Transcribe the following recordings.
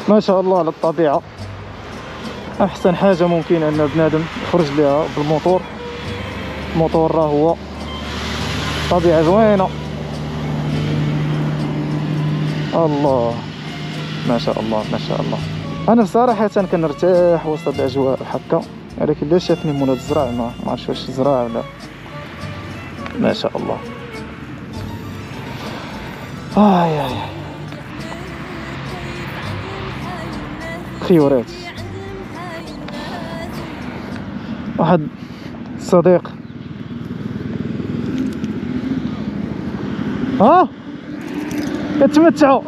ما شاء الله على الطبيعة. احسن حاجة ممكن ان بنادم يخرج ليها بالموتور. الموتور راه هو طبيعة زوينة. الله ما شاء الله ما شاء الله. انا بصراحة كنرتاح وسط الاجواء هكا، ولكن لا شافني مولاد الزراع ما عرفتش واش زرع ولا. ما شاء الله. اي خيورات. واحد صديق كتمتعوا.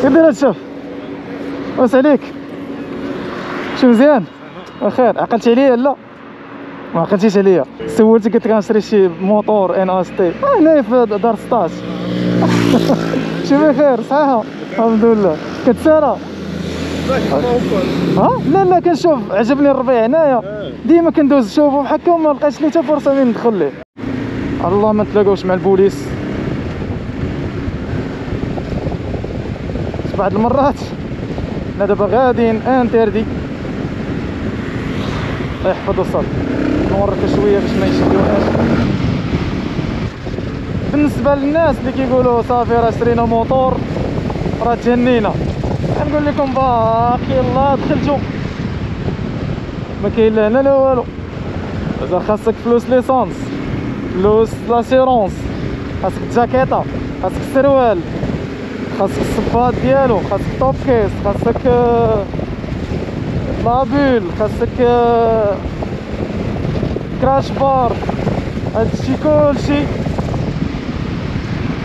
كدير هاد واش عليك؟ شو مزيان؟ بخير. عقلتي عليا؟ لا ما عقلتيش عليا. سولتك قلت لك غنشري شي موتور ان اس تي هنا في دار 16. شي بخير صحيحه؟ الحمد لله. كتسارى؟ لا كنشوف عجبني الربيع هنايا ديما كندوز نشوفو هكا وما لقيتش لي حتى فرصه وين ندخل ليه. الله ما نتلاقاوش مع البوليس. بعض المرات حنا دابا غاديين انتردي. الله يحفظ الصاد. نورك شويه باش ما يشدوناش. بالنسبه للناس اللي كيقولوا صافي راه شرينا موتور راه تهنينا، نقول لكم باقي الله دخلتو ما كاين لا هنا لا والو. مازال خاصك فلوس ليسونس، فلوس لاسيرونس، خاصك الجاكيطه، خاصك السروال، خاصك الصباط ديالو، خاصك توب كيس، خاصك لابول، خاصك كراش بار. هادشي كلشي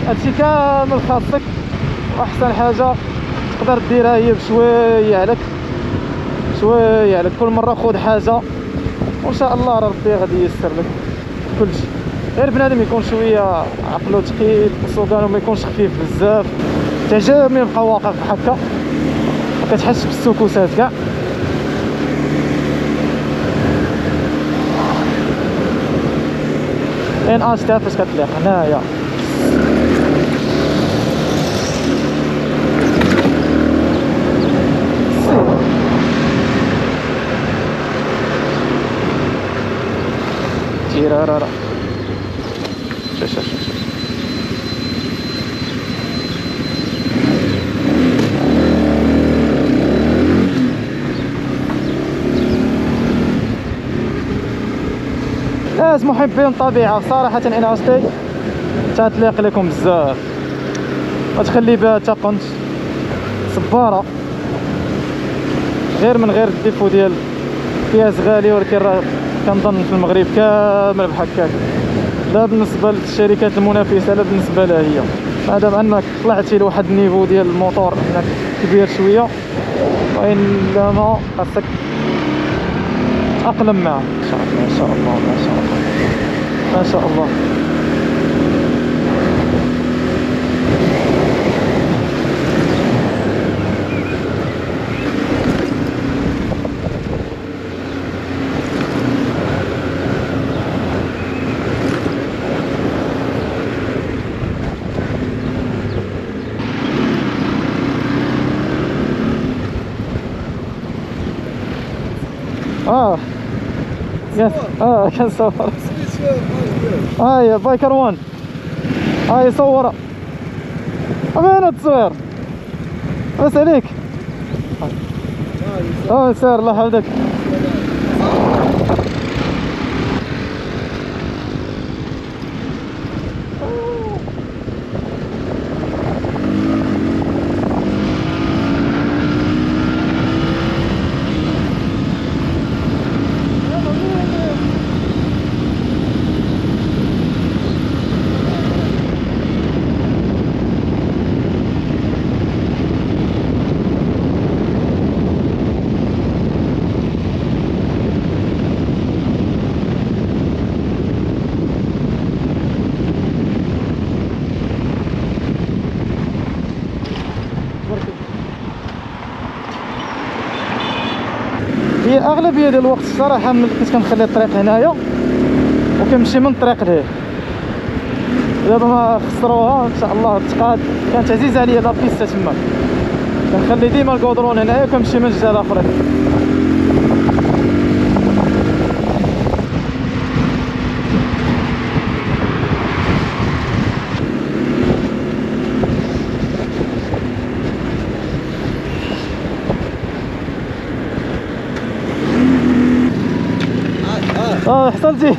هادشي كامل خاصك. واحسن حاجه تقدر ديرها هي بشويه عليك شويه عليك. كل مره خذ حاجه وان شاء الله ربي غادي ييسر لك كلشي. غير بنادم يكون شويه عقلو ثقيل وسوقانو ما يكونش خفيف بزاف. تعجبني نبقى واقف هكا ما كتحسش بالسكوسات كاع. ان اش تا فاش كتليق هنايا. تيرارارا شوف ناس محبين الطبيعة صراحة. ان اس تي تتليق لكم بزاف. ما تخلي بها حتى قنت صبارة غير من غير الديفو ديال بياز غالي، ولكن راه كنظن في المغرب كامل بحال هكاك. لا بالنسبه للشركات المنافسه لا بالنسبه لها هي. مادام انك طلعتي لواحد النيفو ديال الموتور انك كبير شويه وانما خاصك تأقلم معه. ما شاء الله ما شاء الله ما شاء الله. يس كنصور. هاي بايكر وان هاي صورة. وين التصوير؟ بس عليك. سير الله يحفظك. هي اغلبيه ديال الوقت الصراحه ملي كنت كنخلي الطريق هنايا وكنمشي من الطريق لهيه. دابا ما خسروها ان شاء الله تقاد. كانت عزيزه عليا لا بيستا تما، كنخلي ديما الكودرون هنايا كنمشي من الجهه الاخرى. حصلتي.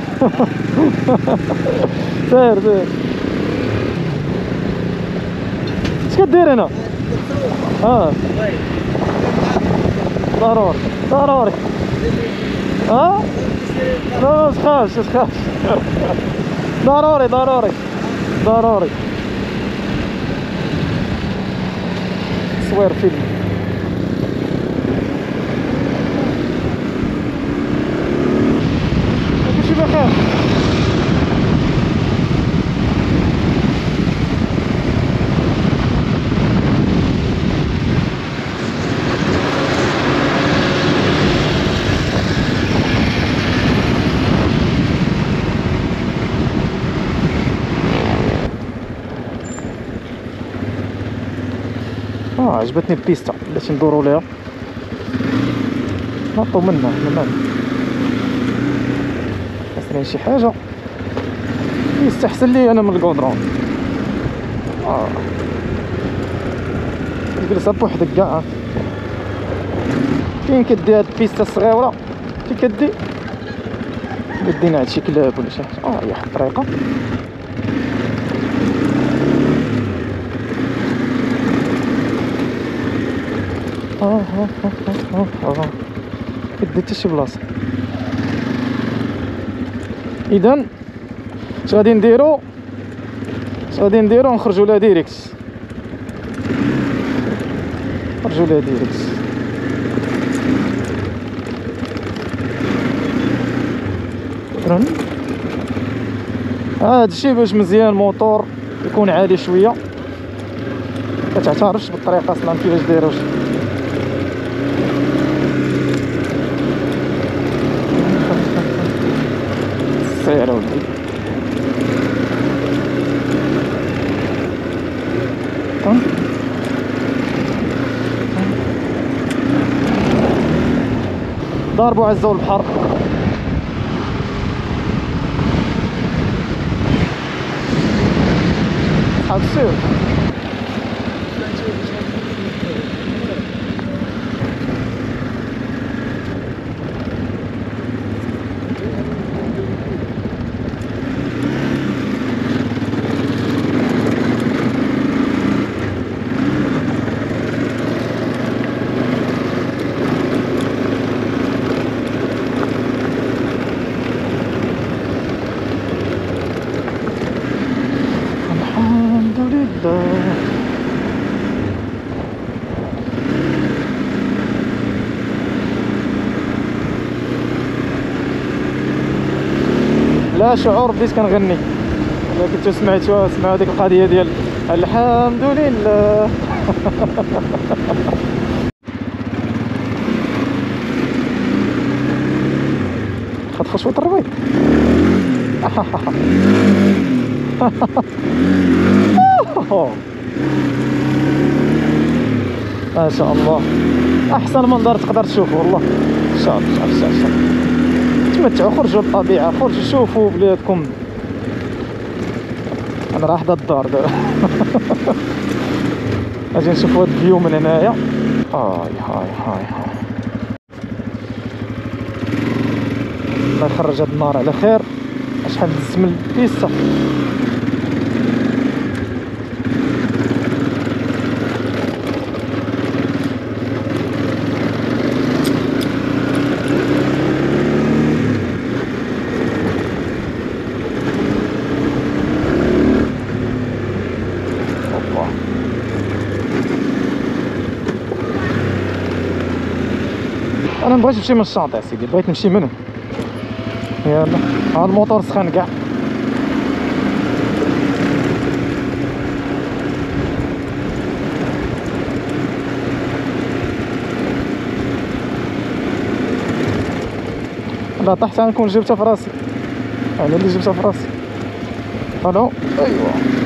سير اش كدير هنا؟ ضروري لا ما تخافش ضروري تصوير فيلم. كلشي بخير. عجبتني البيستا، بلاتي ندورو ليها نطو منها. حنا خاصني شي حاجه يستحسن لي انا من الكودرون. جلسها بوحدك كاع. فين كدي هاد البيستا الصغيره؟ فين كدينا هاد شي كلاب ولا شي حاجه؟ هي واحد الطريقه. كديت حتى شي بلاصه. اذا اش غادي نديرو نخرجوا لها ديريكت. هذا الشيء باش مزيان الموتور يكون عالي شويه، كتعترفش بالطريقه اصلا كيفاش دايروش. سير ولدي. ضربوا عزوا البحر. صحاب السير. لا شعور بديت كنغني. الا كنتو سمعتوها سمعوا ديك القضيه ديال الحمد لله. خد شويه الربيط. ما شاء الله احسن منظر تقدر تشوفه والله. شوف تمتعوا، خرجوا للطبيعه، خرجوا شوفوا بلادكم. انا راه حدا الدار دابا. اجي نشوفوا هاد الفيو من هنايا. هاي الله يخرج هاد النار على خير. شحال دزت من البيستا. انا مبغيتش نمشي من الشاطئ سيدي، بغيت نمشي منه. يلا هذا الموتور سخن كاع. لا طحت غنكون جبتها في راسي، انا اللي جبتها في راسي. الو ايوا